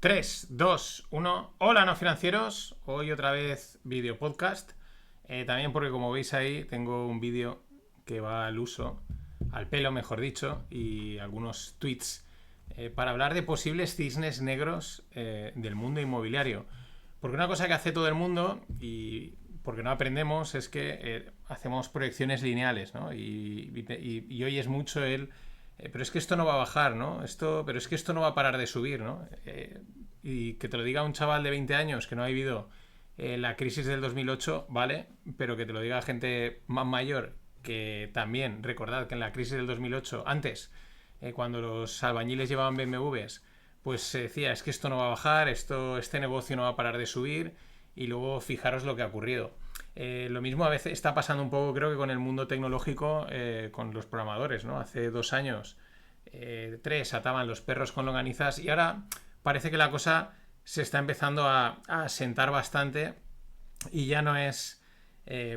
3, 2, 1. Hola, no financieros. Hoy otra vez vídeo podcast. También porque, como veis ahí, tengo un vídeo que va al uso, al pelo, mejor dicho, y algunos tweets para hablar de posibles cisnes negros del mundo inmobiliario. Porque una cosa que hace todo el mundo, y porque no aprendemos, es que hacemos proyecciones lineales, ¿no? Y hoy es mucho pero es que esto no va a bajar, ¿no? Pero es que esto no va a parar de subir, ¿no? Y que te lo diga un chaval de 20 años que no ha vivido la crisis del 2008, ¿vale? Pero que te lo diga gente más mayor, que también, recordad que en la crisis del 2008, antes, cuando los albañiles llevaban BMWs, pues se decía, es que esto no va a bajar, este negocio no va a parar de subir, y luego fijaros lo que ha ocurrido. Lo mismo a veces está pasando un poco, creo que con el mundo tecnológico, con los programadores, ¿no? Hace 2 años, 3, ataban los perros con longanizas y ahora parece que la cosa se está empezando a sentar bastante y ya no es,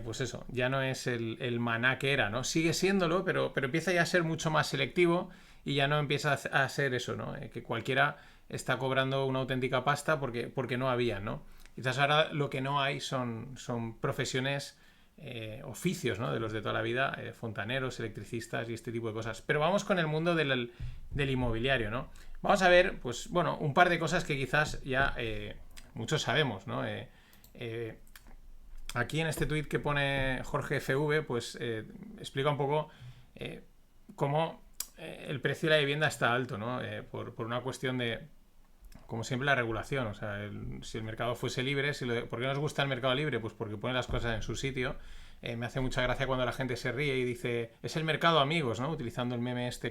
pues eso, ya no es el maná que era, ¿no? Sigue siéndolo, pero empieza ya a ser mucho más selectivo y ya no empieza a ser eso, ¿no? Que cualquiera está cobrando una auténtica pasta porque no había, ¿no? Quizás ahora lo que no hay son profesiones, oficios, ¿no? De los de toda la vida, fontaneros, electricistas y este tipo de cosas. Pero vamos con el mundo del inmobiliario, ¿no? Vamos a ver, pues bueno, un par de cosas que quizás ya muchos sabemos, ¿no? Aquí en este tuit que pone Jorge FV, pues explica un poco cómo el precio de la vivienda está alto, ¿no? Por una cuestión de, como siempre, la regulación. O sea, si el mercado fuese libre, ¿por qué nos gusta el mercado libre? Pues porque pone las cosas en su sitio. Me hace mucha gracia cuando la gente se ríe y dice, es el mercado amigos, ¿no? Utilizando el meme este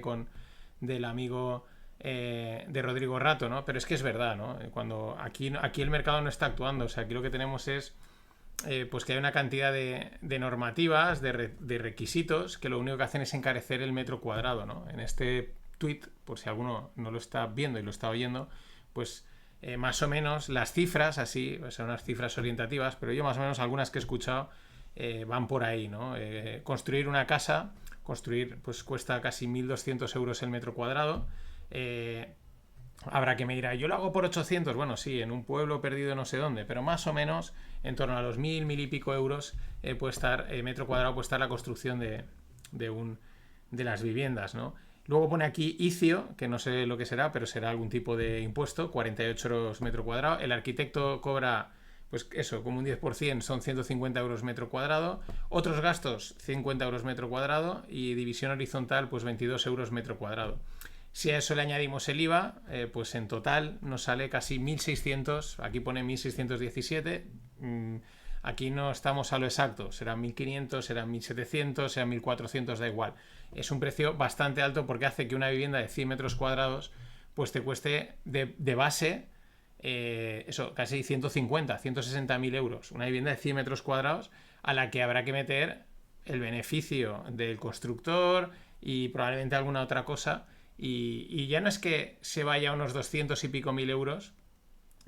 del amigo de Rodrigo Rato, ¿no? Pero es que es verdad, ¿no? Cuando aquí el mercado no está actuando. O sea, aquí lo que tenemos es pues que hay una cantidad de normativas, de requisitos, que lo único que hacen es encarecer el metro cuadrado, ¿no? En este tweet, por si alguno no lo está viendo y lo está oyendo, pues más o menos las cifras, así, son unas cifras orientativas, pero yo más o menos algunas que he escuchado van por ahí, ¿no? Construir una casa, pues cuesta casi 1.200 euros el metro cuadrado. Habrá que me dirá, yo lo hago por 800. Bueno, sí, en un pueblo perdido no sé dónde, pero más o menos en torno a los 1.000 y pico euros puede estar, metro cuadrado, puede estar la construcción de las viviendas, ¿no? Luego pone aquí ICIO, que no sé lo que será, pero será algún tipo de impuesto, 48 euros metro cuadrado. El arquitecto cobra, pues eso, como un 10%, son 150 euros metro cuadrado. Otros gastos, 50 euros metro cuadrado. Y división horizontal, pues 22 euros metro cuadrado. Si a eso le añadimos el IVA, pues en total nos sale casi 1.600, aquí pone 1.617, aquí no estamos a lo exacto, serán 1.500, serán 1.700, serán 1.400, da igual. Es un precio bastante alto porque hace que una vivienda de 100 metros cuadrados pues te cueste de base, eso, casi 150, 160.000 euros. Una vivienda de 100 metros cuadrados a la que habrá que meter el beneficio del constructor y probablemente alguna otra cosa. Y ya no es que se vaya a unos 200 y pico mil euros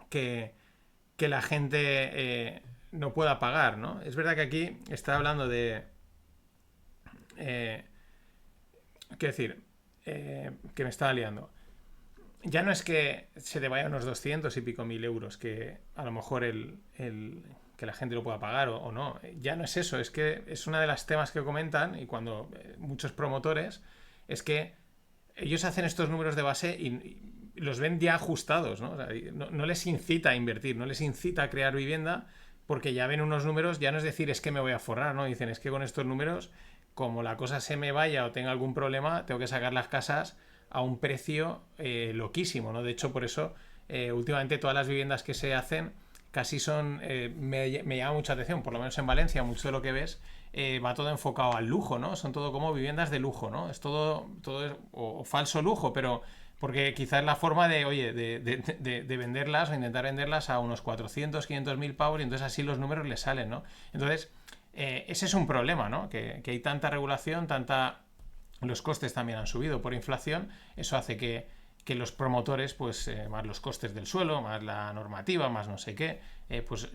que la gente no pueda pagar, ¿no? Es verdad que aquí está hablando de... quiero decir, que me estaba liando. Ya no es que se te vaya a unos 200 y pico mil euros, que a lo mejor que la gente lo pueda pagar o no. Ya no es eso, es que es una de las temas que comentan y cuando muchos promotores, es que ellos hacen estos números de base y los ven ya ajustados, ¿no? O sea, no les incita a invertir, no les incita a crear vivienda porque ya ven unos números, ya no es decir es que me voy a forrar, ¿no? Dicen es que con estos números, como la cosa se me vaya o tenga algún problema, tengo que sacar las casas a un precio loquísimo, ¿no? De hecho, por eso últimamente todas las viviendas que se hacen casi son, me llama mucha atención, por lo menos en Valencia, mucho de lo que ves va todo enfocado al lujo, ¿no? Son todo como viviendas de lujo, ¿no? Es todo o falso lujo, pero porque quizás es la forma de, oye, de venderlas o intentar venderlas a unos 400, 500 mil pavos y entonces así los números les salen, ¿no? Entonces, ese es un problema, ¿no? Que hay tanta regulación, los costes también han subido por inflación, eso hace que los promotores, pues más los costes del suelo, más la normativa, más no sé qué, pues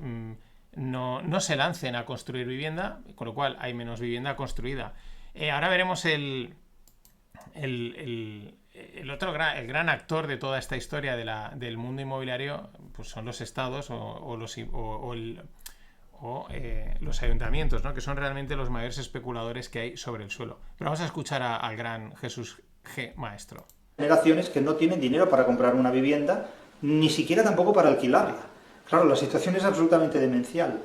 no se lancen a construir vivienda, con lo cual hay menos vivienda construida. Ahora veremos el gran actor de toda esta historia del mundo inmobiliario, pues son los estados los ayuntamientos, ¿no? Que son realmente los mayores especuladores que hay sobre el suelo. Pero vamos a escuchar al gran Jesús G. Maestro. Generaciones que no tienen dinero para comprar una vivienda, ni siquiera tampoco para alquilarla. Claro, la situación es absolutamente demencial.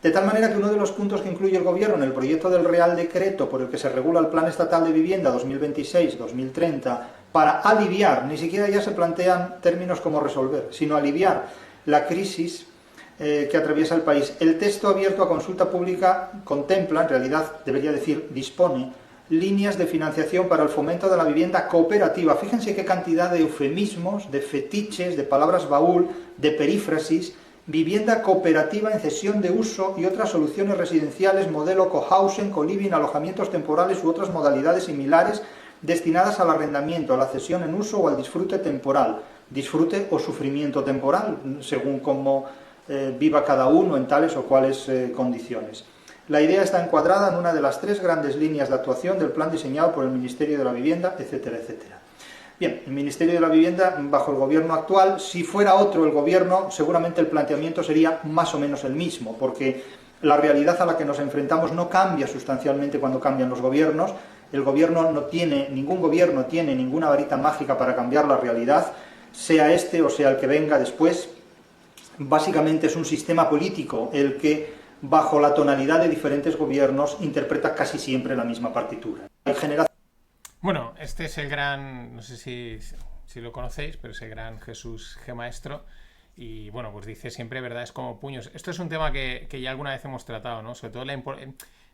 De tal manera que uno de los puntos que incluye el Gobierno en el proyecto del Real Decreto por el que se regula el Plan Estatal de Vivienda 2026-2030, para aliviar, ni siquiera ya se plantean términos como resolver, sino aliviar la crisis que atraviesa el país. El texto abierto a consulta pública contempla, en realidad debería decir dispone, líneas de financiación para el fomento de la vivienda cooperativa. Fíjense qué cantidad de eufemismos, de fetiches, de palabras baúl, de perífrasis. Vivienda cooperativa en cesión de uso y otras soluciones residenciales, modelo cohousing, coliving, alojamientos temporales u otras modalidades similares destinadas al arrendamiento, a la cesión en uso o al disfrute temporal. Disfrute o sufrimiento temporal, según cómo viva cada uno en tales o cuales condiciones. La idea está encuadrada en una de las 3 grandes líneas de actuación del plan diseñado por el Ministerio de la Vivienda, etcétera, etcétera. Bien, el Ministerio de la Vivienda, bajo el gobierno actual, si fuera otro el gobierno, seguramente el planteamiento sería más o menos el mismo, porque la realidad a la que nos enfrentamos no cambia sustancialmente cuando cambian los gobiernos. El gobierno no tiene, ningún gobierno tiene ninguna varita mágica para cambiar la realidad, sea este o sea el que venga después. Básicamente es un sistema político el que, bajo la tonalidad de diferentes gobiernos, interpreta casi siempre la misma partitura. Bueno, este es el gran, no sé si lo conocéis, pero es el gran Jesús G. Maestro. Y bueno, pues dice siempre verdades como puños. Esto es un tema que ya alguna vez hemos tratado, ¿no? Sobre todo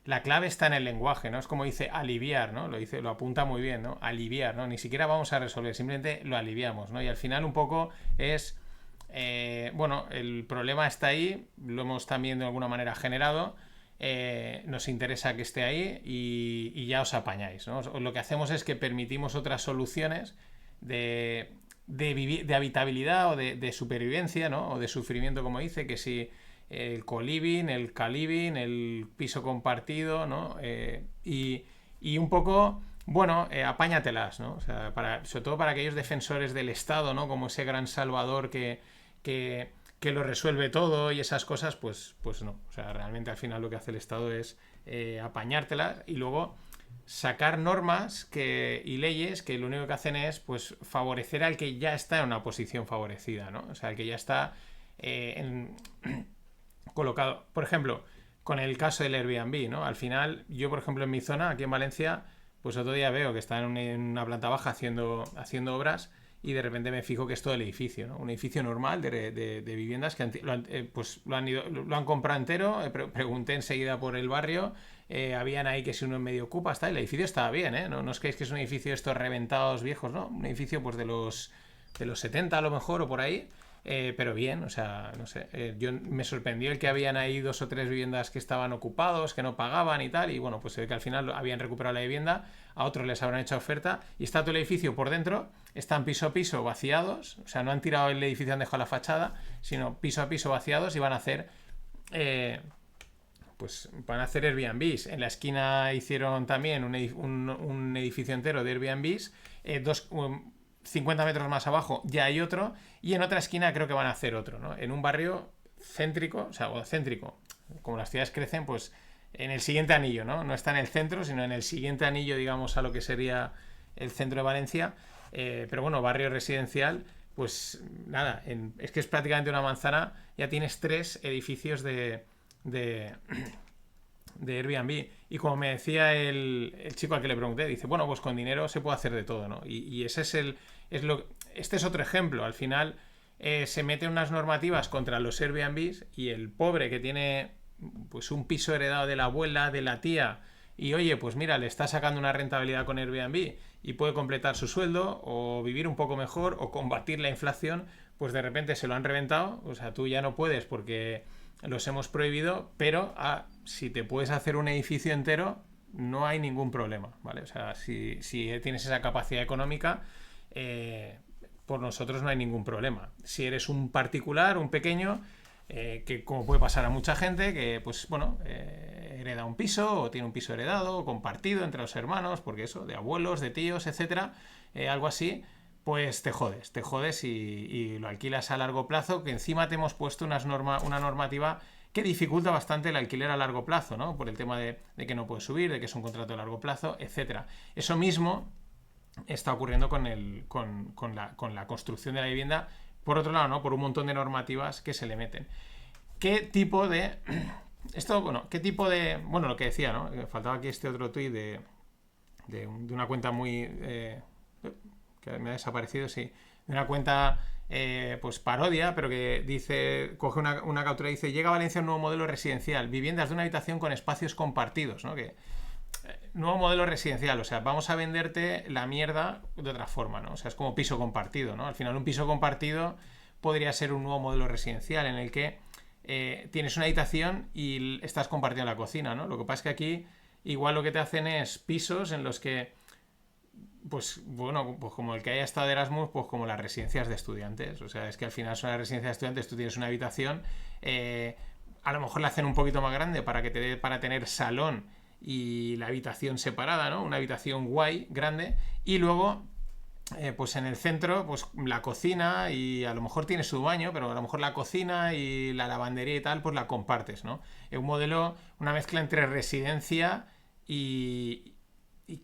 la clave está en el lenguaje, ¿no? Es como dice aliviar, ¿no? Lo apunta muy bien, ¿no? Aliviar, ¿no? Ni siquiera vamos a resolver, simplemente lo aliviamos, ¿no? Y al final un poco es... bueno, el problema está ahí, lo hemos también de alguna manera generado, nos interesa que esté ahí y ya os apañáis, ¿no? Lo que hacemos es que permitimos otras soluciones de habitabilidad o de supervivencia, ¿no? O de sufrimiento, como dice, que si el coliving, el caliving, el piso compartido, ¿no? Y un poco... Bueno, apáñatelas, ¿no? O sea, sobre todo para aquellos defensores del Estado, ¿no? Como ese gran salvador que lo resuelve todo y esas cosas, pues no. O sea, realmente al final lo que hace el Estado es apañártelas y luego sacar normas y leyes que lo único que hacen es pues favorecer al que ya está en una posición favorecida, ¿no? O sea, al que ya está colocado. Por ejemplo, con el caso del Airbnb, ¿no? Al final, yo, por ejemplo, en mi zona, aquí en Valencia, pues otro día veo que están en una planta baja haciendo obras y de repente me fijo que es todo el edificio, ¿no? Un edificio normal de viviendas que lo han comprado entero. Pregunté enseguida por el barrio, habían ahí que si uno en medio ocupa, el edificio estaba bien, ¿eh? No os creéis que es un edificio de estos reventados viejos, ¿no? Un edificio pues de los 70 a lo mejor o por ahí. Pero bien, o sea, no sé, me sorprendió el que habían ahí 2 o 3 viviendas que estaban ocupados, que no pagaban y tal, y bueno, pues se ve que al final habían recuperado la vivienda, a otros les habrán hecho oferta, y está todo el edificio por dentro, están piso a piso vaciados, o sea, no han tirado el edificio, han dejado la fachada, sino piso a piso vaciados y van a hacer... pues van a hacer Airbnbs. En la esquina hicieron también un edificio entero de Airbnbs, 50 metros más abajo ya hay otro, y en otra esquina creo que van a hacer otro, ¿no? En un barrio céntrico, o sea, céntrico, como las ciudades crecen, pues en el siguiente anillo, ¿no? No está en el centro, sino en el siguiente anillo, digamos, a lo que sería el centro de Valencia, pero bueno, barrio residencial, pues nada, es que es prácticamente una manzana, ya tienes 3 edificios de Airbnb. Y como me decía el chico al que le pregunté, dice, bueno, pues con dinero se puede hacer de todo, ¿no? Y ese este es otro ejemplo. Al final se meten unas normativas contra los Airbnbs y el pobre que tiene pues un piso heredado de la abuela, de la tía, y oye, pues mira, le está sacando una rentabilidad con Airbnb y puede completar su sueldo o vivir un poco mejor o combatir la inflación, pues de repente se lo han reventado. O sea, tú ya no puedes porque los hemos prohibido, pero si te puedes hacer un edificio entero, no hay ningún problema, ¿vale? O sea, si tienes esa capacidad económica, por nosotros no hay ningún problema. Si eres un particular, un pequeño, que como puede pasar a mucha gente, que pues bueno, hereda un piso o tiene un piso heredado o compartido entre los hermanos, porque eso, de abuelos, de tíos, etcétera, algo así, pues te jodes y lo alquilas a largo plazo, que encima te hemos puesto una normativa que dificulta bastante el alquiler a largo plazo, ¿no? Por el tema de que no puedes subir, de que es un contrato a largo plazo, etcétera. Eso mismo está ocurriendo con la construcción de la vivienda, por otro lado, ¿no? Por un montón de normativas que se le meten. ¿Qué tipo de... Bueno, lo que decía, ¿no? Faltaba aquí este otro tuit de una cuenta muy... que me ha desaparecido, sí. De una cuenta, pues parodia, pero que dice... Coge una captura y dice: llega a Valencia un nuevo modelo residencial, viviendas de una habitación con espacios compartidos, ¿no? Nuevo modelo residencial, o sea, vamos a venderte la mierda de otra forma, ¿no? O sea, es como piso compartido, ¿no? Al final un piso compartido podría ser un nuevo modelo residencial en el que tienes una habitación y estás compartiendo la cocina, ¿no? Lo que pasa es que aquí igual lo que te hacen es pisos en los que, pues bueno, pues como el que haya estado de Erasmus, pues como las residencias de estudiantes. O sea, es que al final son las residencias de estudiantes, tú tienes una habitación, a lo mejor la hacen un poquito más grande para que te dé para tener salón y la habitación separada, ¿no? Una habitación guay, grande, y luego pues en el centro, pues la cocina, y a lo mejor tienes su baño, pero a lo mejor la cocina y la lavandería y tal, pues la compartes, ¿no? Es un modelo, una mezcla entre residencia y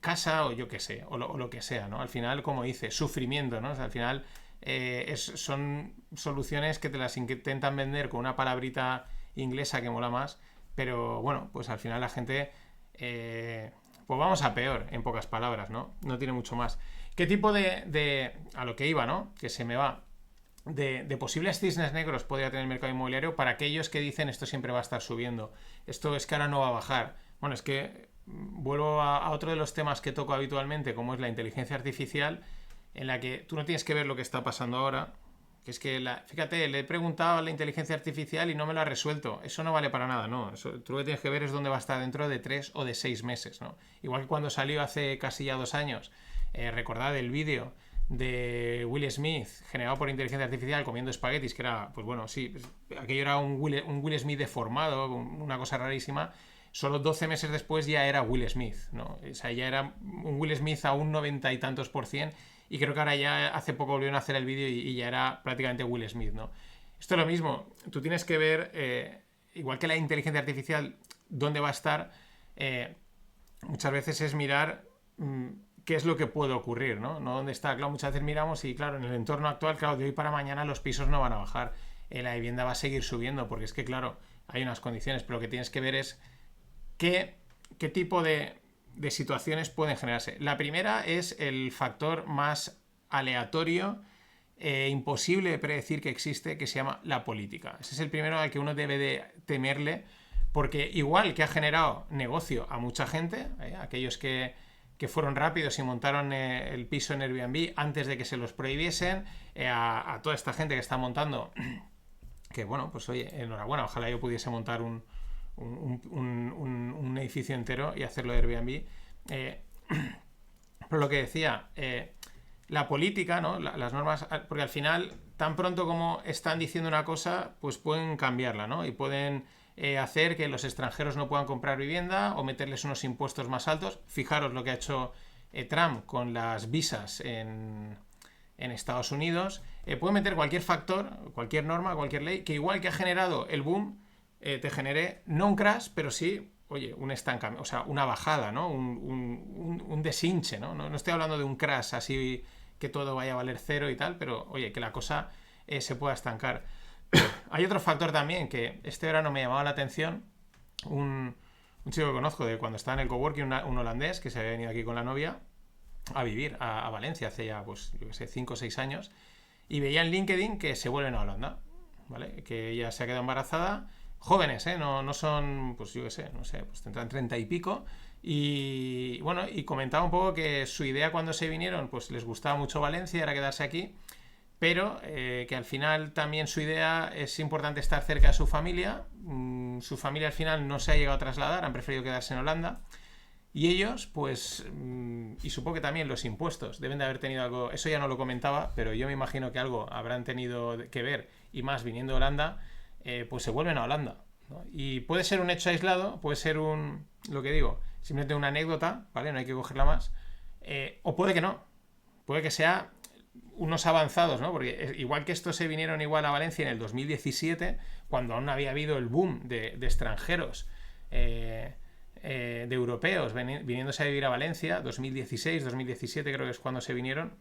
casa, o yo qué sé, o lo que sea, ¿no? Al final, como dice, sufrimiento, ¿no? O sea, al final son soluciones que te las intentan vender con una palabrita inglesa que mola más, pero bueno, pues al final la gente... pues vamos a peor, en pocas palabras, ¿no? No tiene mucho más. ¿Qué tipo a lo que iba, ¿no? Que se me va. De posibles cisnes negros podría tener el mercado inmobiliario para aquellos que dicen esto siempre va a estar subiendo. Esto es que ahora no va a bajar. Bueno, es que vuelvo a otro de los temas que toco habitualmente, como es la inteligencia artificial, en la que tú no tienes que ver lo que está pasando ahora. Que es que, fíjate, le he preguntado a la inteligencia artificial y no me lo ha resuelto. Eso no vale para nada, ¿no? Tú lo que tienes que ver es dónde va a estar dentro de 3 o de 6 meses, ¿no? Igual que cuando salió hace casi ya 2 años, recordad el vídeo de Will Smith generado por inteligencia artificial comiendo espaguetis, que era, pues bueno, sí, aquello era un Will Smith deformado, una cosa rarísima. Solo 12 meses después ya era Will Smith, ¿no? O sea, ya era un Will Smith a un 90 y tantos %. Y creo que ahora ya hace poco volvieron a hacer el vídeo y ya era prácticamente Will Smith, ¿no? Esto es lo mismo. Tú tienes que ver, igual que la inteligencia artificial, dónde va a estar. Muchas veces es mirar qué es lo que puede ocurrir, ¿no? No dónde está. Claro, muchas veces miramos y, claro, en el entorno actual, claro, de hoy para mañana los pisos no van a bajar. La vivienda va a seguir subiendo, porque es que, claro, hay unas condiciones, pero lo que tienes que ver es qué tipo de situaciones pueden generarse. La primera es el factor más aleatorio e imposible de predecir que existe, que se llama la política. Ese es el primero al que uno debe de temerle, porque igual que ha generado negocio a mucha gente, aquellos que fueron rápidos y montaron el piso en Airbnb antes de que se los prohibiesen, a toda esta gente que está montando, que bueno, pues oye, enhorabuena, ojalá yo pudiese montar un edificio entero y hacerlo de Airbnb. Pero lo que decía, la política, ¿no? Las normas, porque al final, tan pronto como están diciendo una cosa, pues pueden cambiarla, ¿no? Y pueden hacer que los extranjeros no puedan comprar vivienda o meterles unos impuestos más altos. Fijaros lo que ha hecho Trump con las visas en Estados Unidos. Puede meter cualquier factor, cualquier norma, cualquier ley, que igual que ha generado el boom, te genere no un crash, pero sí, oye, un estancamiento, o sea, una bajada, ¿no? Un deshinche, ¿no? No estoy hablando de un crash así que todo vaya a valer cero y tal, pero oye, que la cosa se pueda estancar. Hay otro factor también que este verano me llamaba la atención. Un chico que conozco de cuando estaba en el coworking, un holandés que se había venido aquí con la novia a vivir a Valencia hace ya, pues, yo qué sé, 5 o 6 años, y veía en LinkedIn que se vuelven a Holanda, ¿vale? Que ella se ha quedado embarazada. Jóvenes, no son, pues yo qué sé, no sé, pues tendrán 30 y pico. Y bueno, y comentaba un poco que su idea cuando se vinieron, pues les gustaba mucho Valencia, era quedarse aquí, pero que al final también su idea es importante estar cerca de su familia. Su familia al final no se ha llegado a trasladar, han preferido quedarse en Holanda. Y ellos, pues, y supongo que también los impuestos deben de haber tenido algo, eso ya no lo comentaba, pero yo me imagino que algo habrán tenido que ver, y más viniendo de Holanda, pues se vuelven a Holanda, ¿no? Y puede ser un hecho aislado, puede ser lo que digo, simplemente una anécdota, ¿vale? No hay que cogerla más, o puede que no. puede que sea unos avanzados, ¿no? Porque igual que estos se vinieron igual a Valencia en el 2017, cuando aún no había habido el boom de extranjeros, de europeos viniéndose a vivir a Valencia, 2016, 2017 creo que es cuando se vinieron,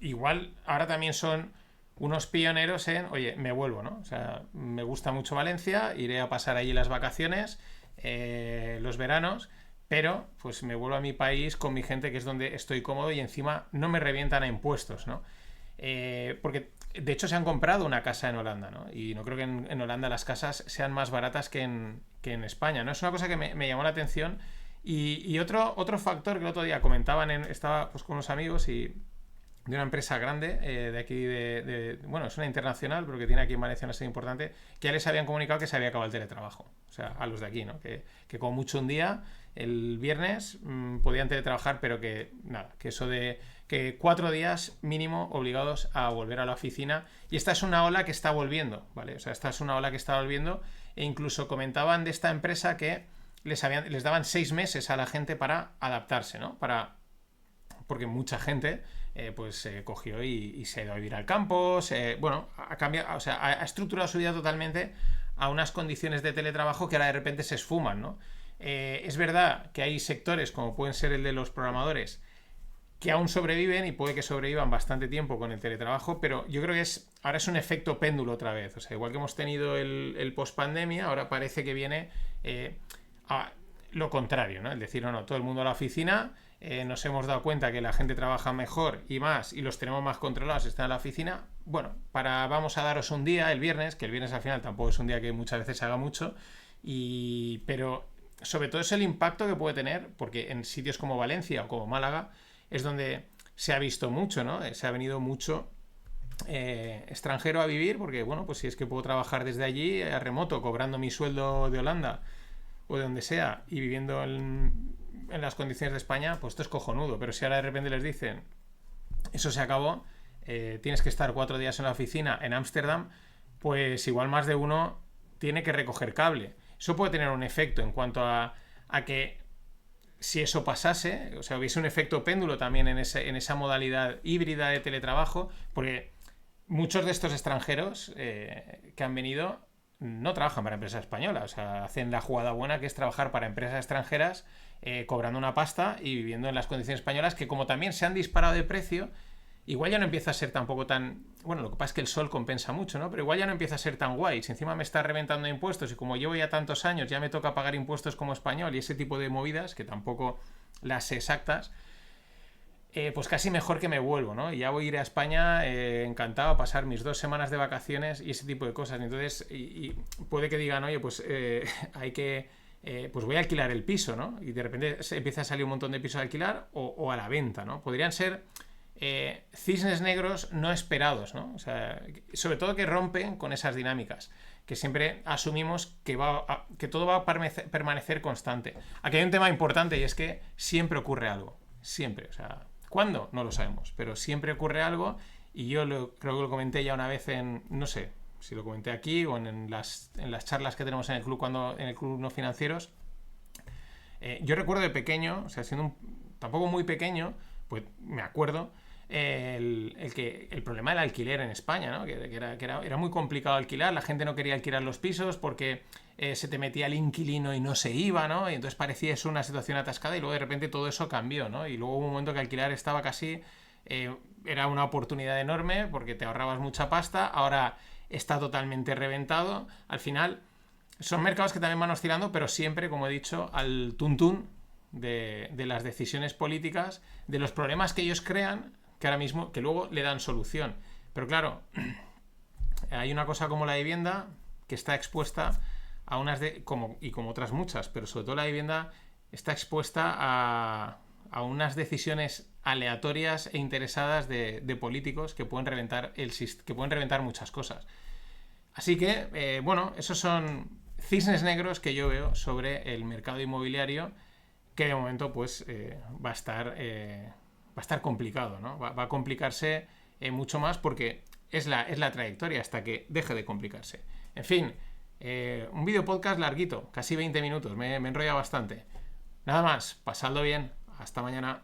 igual ahora también son unos pioneros en, oye, me vuelvo, ¿no? O sea, me gusta mucho Valencia, iré a pasar allí las vacaciones, los veranos, pero pues me vuelvo a mi país con mi gente, que es donde estoy cómodo, y encima no me revientan a impuestos, ¿no? Porque de hecho se han comprado una casa en Holanda, ¿no? Y no creo que en Holanda las casas sean más baratas que en España, ¿no? Es una cosa que me llamó la atención. Y otro factor que el otro día comentaban, estaba pues con unos amigos y de una empresa grande, de aquí, bueno, es una internacional, pero que tiene aquí en Valencia una sede importante, que ya les habían comunicado que se había acabado el teletrabajo. O sea, a los de aquí, ¿no? Que como mucho un día, el viernes, podían teletrabajar, pero que nada, que eso de que 4 días mínimo obligados a volver a la oficina. Y esta es una ola que está volviendo, ¿vale? O sea, esta es una ola que está volviendo, e incluso comentaban de esta empresa que les daban 6 meses a la gente para adaptarse, ¿no? Porque mucha gente pues cogió y se ha ido a vivir al campo, bueno, ha cambiado, o sea, ha estructurado su vida totalmente a unas condiciones de teletrabajo que ahora de repente se esfuman, ¿no? Es verdad que hay sectores, como pueden ser el de los programadores, que aún sobreviven y puede que sobrevivan bastante tiempo con el teletrabajo, pero yo creo que ahora es un efecto péndulo otra vez. O sea, igual que hemos tenido el post-pandemia, ahora parece que viene a lo contrario, ¿no? Es decir, no, todo el mundo a la oficina, nos hemos dado cuenta que la gente trabaja mejor y más, y los tenemos más controlados, están en la oficina. Bueno, vamos a daros un día, el viernes, que el viernes al final tampoco es un día que muchas veces se haga mucho, pero sobre todo es el impacto que puede tener, porque en sitios como Valencia o como Málaga es donde se ha visto mucho, ¿no? Se ha venido mucho extranjero a vivir, porque bueno, pues si es que puedo trabajar desde allí a remoto, cobrando mi sueldo de Holanda o de donde sea, y viviendo en las condiciones de España, pues esto es cojonudo. Pero si ahora de repente les dicen eso se acabó, tienes que estar 4 días en la oficina en Ámsterdam, pues igual más de uno tiene que recoger cable. Eso puede tener un efecto en cuanto a que si eso pasase, o sea, hubiese un efecto péndulo también en esa modalidad híbrida de teletrabajo, porque muchos de estos extranjeros que han venido no trabajan para empresas españolas, o sea, hacen la jugada buena, que es trabajar para empresas extranjeras, cobrando una pasta y viviendo en las condiciones españolas, que como también se han disparado de precio, igual ya no empieza a ser tampoco tan... Bueno, lo que pasa es que el sol compensa mucho, ¿no? Pero igual ya no empieza a ser tan guay. Si encima me está reventando impuestos y como llevo ya tantos años, ya me toca pagar impuestos como español y ese tipo de movidas, que tampoco las sé exactas, pues casi mejor que me vuelvo, ¿no? Y ya voy a ir a España encantado a pasar mis 2 semanas de vacaciones y ese tipo de cosas. Entonces, y puede que digan, oye, pues hay que... pues voy a alquilar el piso, ¿no? Y de repente empieza a salir un montón de pisos a alquilar o a la venta, ¿no? Podrían ser cisnes negros no esperados, ¿no? O sea, sobre todo que rompen con esas dinámicas, que siempre asumimos que todo va a permanecer constante. Aquí hay un tema importante y es que siempre ocurre algo. Siempre, o sea, ¿cuándo? No lo sabemos, pero siempre ocurre algo, y yo creo que lo comenté ya una vez no sé si lo comenté aquí o en las charlas que tenemos en el club, en el club No Financieros. Yo recuerdo de pequeño, o sea, siendo tampoco muy pequeño, pues me acuerdo el problema del alquiler en España, ¿no? Que era muy complicado alquilar, la gente no quería alquilar los pisos porque se te metía el inquilino y no se iba, ¿no? Y entonces parecía eso una situación atascada, y luego de repente todo eso cambió, ¿no? Y luego hubo un momento que alquilar estaba casi... era una oportunidad enorme porque te ahorrabas mucha pasta, ahora está totalmente reventado. Al final son mercados que también van oscilando, pero siempre, como he dicho, al tuntún de las decisiones políticas, de los problemas que ellos crean, que ahora mismo, que luego le dan solución. Pero claro, hay una cosa como la vivienda que está expuesta a como otras muchas, pero sobre todo la vivienda está expuesta a unas decisiones aleatorias e interesadas de políticos que pueden reventar muchas cosas. Así que, bueno, esos son cisnes negros que yo veo sobre el mercado inmobiliario, que de momento pues va a estar complicado, ¿no? Va a complicarse mucho más, porque es la trayectoria hasta que deje de complicarse. En fin, un video podcast larguito, casi 20 minutos, me enrolla bastante. Nada más, pasadlo bien, hasta mañana.